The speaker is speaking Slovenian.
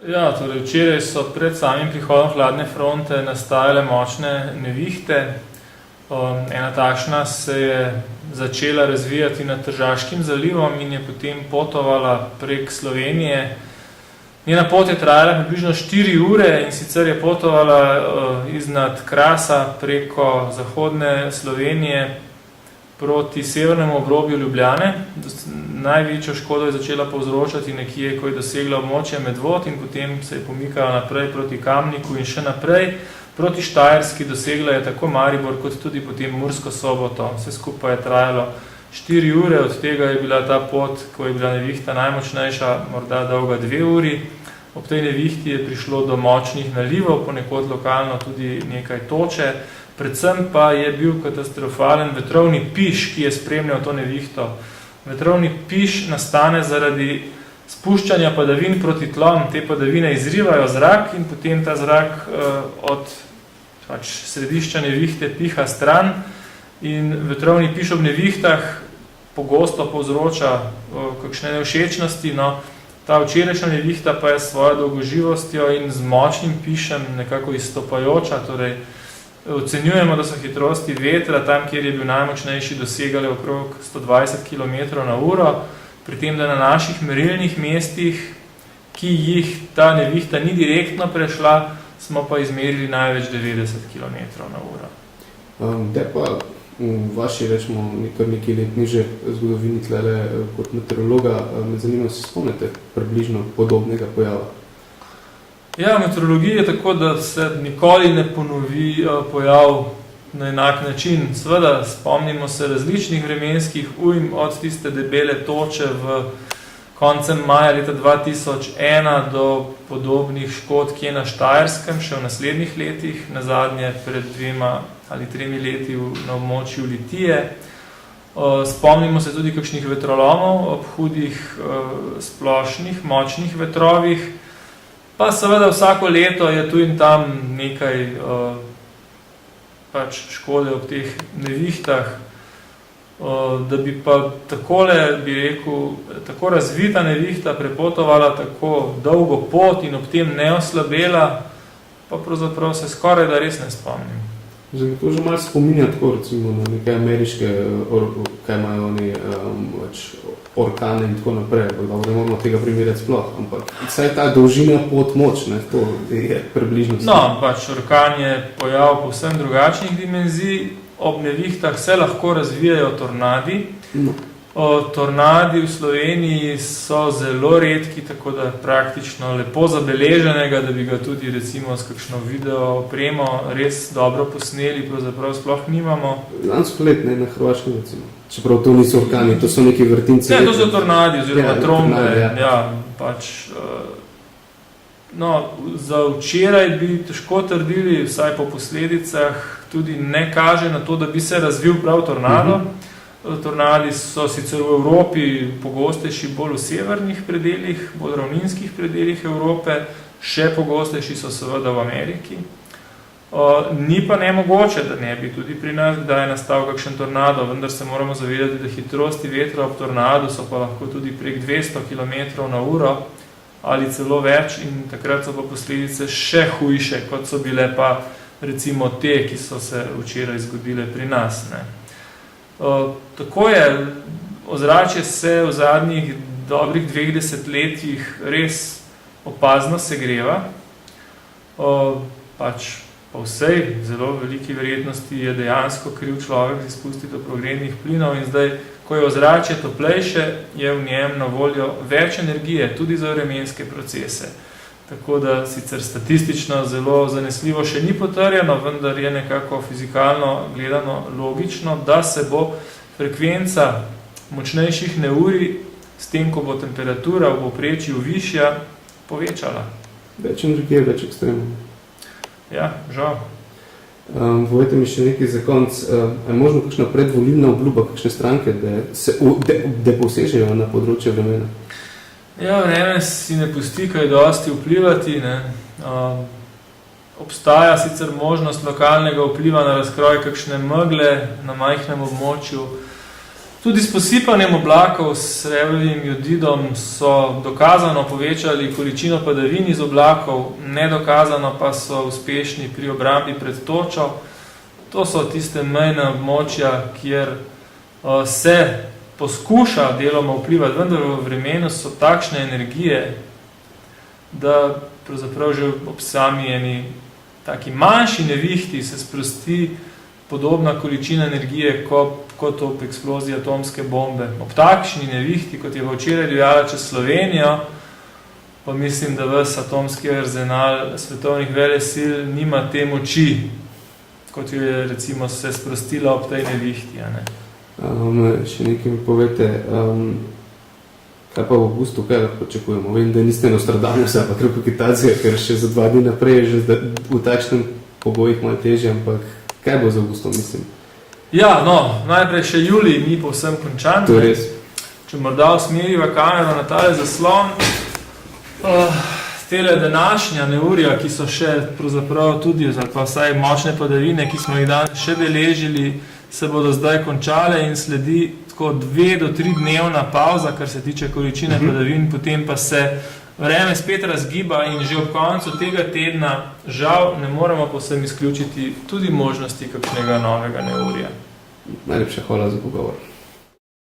Ja, torej včeraj so pred samim prihodom hladne fronte nastajale močne nevihte. Ena takšna se je začela razvijati nad Tržaškim zalivom in je potem potovala prek Slovenije. Njena pot je trajala približno 4 ure in sicer je potovala iznad Krasa preko zahodne Slovenije proti severnemu obrobju Ljubljane. Največjo škodo je začela povzročati nekje, ko je dosegla območje Medvod in potem se je pomikala naprej proti Kamniku in še naprej. Proti Štajerski dosegla je tako Maribor kot tudi potem Mursko Soboto. Vse skupaj je trajalo 4 ure, od tega je bila ta pot, ko je bila nevihta najmočnejša, morda dolga 2 uri. Ob tej nevihti je prišlo do močnih nalivov, ponekod lokalno tudi nekaj toče. Predvsem pa je bil katastrofalen vetrovni piš, ki je spremljal to nevihto. Vetrovni piš nastane zaradi spuščanja padavin proti tlom. Te padavine izrivajo zrak in potem ta zrak od središča nevihte piha stran in vetrovni piš ob nevihtah pogosto povzroča kakšne nevšečnosti. No, ta včerajšnja nevihta pa je s svojo dolgoživostjo in z močnim pišem nekako izstopajoča, torej ocenjujemo, da so hitrosti vetra tam, kjer je bil najmočnejši, dosegale okrog 120 km/h, pri tem, da na naših merilnih mestih, ki jih ta nevihta ni direktno prešla, smo pa izmerili največ 90 km/h. Da pa v vaši, rečemo, nekaj letni že zgodovini tlele kot meteorologa, me zanima, se spomnite približno podobnega pojava? Ja, v meteorologiji je tako, da se nikoli ne ponovi pojav na enak način. Seveda, spomnimo se različnih vremenskih ujm, od tiste debele toče v koncem maja leta 2001 do podobnih škod, ki je na Štajerskem, še v naslednjih letih, nazadnje pred 2 ali 3 leti na območju Litije. Spomnimo se tudi kakšnih vetrolomov ob hudih, splošnih, močnih vetrovih. Pa seveda vsako leto je tu in tam nekaj škode ob teh nevihtah, da bi pa takole, bi rekel, tako razvita nevihta prepotovala tako dolgo pot in ob tem ne oslabela, pa pravzaprav se skoraj da res ne spomnim. Zdaj, to že malo spominja tako, recimo, na neke ameriške, kaj imajo oni, orkane in tako naprej, da moramo tega primerjati sploh, ampak vsaj ta dolžina pot moč, ne, to je približno. No, orkan je pojav povsem drugačnih dimenzij, ob nevihtah se lahko razvijajo tornadi. No. Tornadi v Sloveniji so zelo redki, tako da praktično lepo zabeleženega, da bi ga tudi recimo s kakšno video opremo res dobro posneli, pravzaprav sploh nimamo. Lansko let, ne, na Hrvaškem recimo. Čeprav to niso orkani, to so neki vrtinci. Ne, to so tornadi oziroma trombe. No, za včeraj bi težko trdili, vsaj po posledicah, tudi ne kaže na to, da bi se razvil prav tornado. Tornadi so sicer v Evropi pogostejši bolj v severnih predelih, bolj ravninskih predelih Evrope, še pogostejši so seveda v Ameriki. Ni pa nemogoče, da ne bi tudi pri nas kdaj nastal kakšen tornado, vendar se moramo zavedati, da hitrosti vetra ob tornadu so pa lahko tudi prek 200 km/h ali celo več in takrat so pa posledice še hujše, kot so bile pa recimo te, ki so se včeraj zgodile pri nas, ne. Tako je, ozračje se v zadnjih dobrih 2 desetletjih res opazno segreva. Po vsej zelo veliki verjetnosti je dejansko kriv človek z izpusti toplogrednih plinov in zdaj, ko je ozračje toplejše, je v njem na voljo več energije, tudi za vremenske procese. Tako da sicer statistično zelo zanesljivo še ni potrjeno, vendar je nekako fizikalno gledano logično, da se bo frekvenca močnejših neurij s tem, ko bo temperatura v povprečju višja, povečala. Več energije, več ekstremov. Ja, žal. Povejte mi še nekaj za konc. Je možno kakšna predvolilna obljuba, kakšne stranke, da posežejo na področje vremena? Ja, vreme si ne pusti kaj dosti vplivati, ne. Obstaja sicer možnost lokalnega vpliva na razkroj kakšne megle na majhnem območju. Tudi s posipanjem oblakov s srebrnim jodidom so dokazano povečali količino padavin iz oblakov, nedokazano pa so uspešni pri obrambi pred točo. To so tiste mejna območja, kjer se poskuša deloma vplivati, vendar v vremenu so takšne energije, da pravzaprav že ob sami eni taki manjši nevihti se sprosti podobna količina energije kot ob eksploziji atomske bombe. Ob takšni nevihti, kot je včeraj divjala čez Slovenijo, pa mislim, da ves atomski arzenal svetovnih velesil nima te moči, kot jo je recimo se sprostila ob tej nevihti. Ne? Še nekaj mi povete, kaj pa v avgustu, kaj lahko pričakujemo? Vem, da niste Nostradamus, ampak reputacija, ker še za 2 dni naprej je že v takšnem pogojih malo težje, ampak kaj bo z avgustom, mislim? Ja, no, najprej še julij ni povsem končan. To je res. Če morda usmeriva kamero na tale zaslon, tele današnja neurja, ki so še pravzaprav tudi, ali pa vsaj močne padavine, ki smo jih danes še beležili, se bodo zdaj končale in sledi tako 2 do 3 dnevna pauza, kar se tiče količine padavin, potem pa se vreme spet razgiba in že ob koncu tega tedna žal ne moremo povsem izključiti tudi možnosti kakšnega novega neurja. Najlepša hvala za pogovor.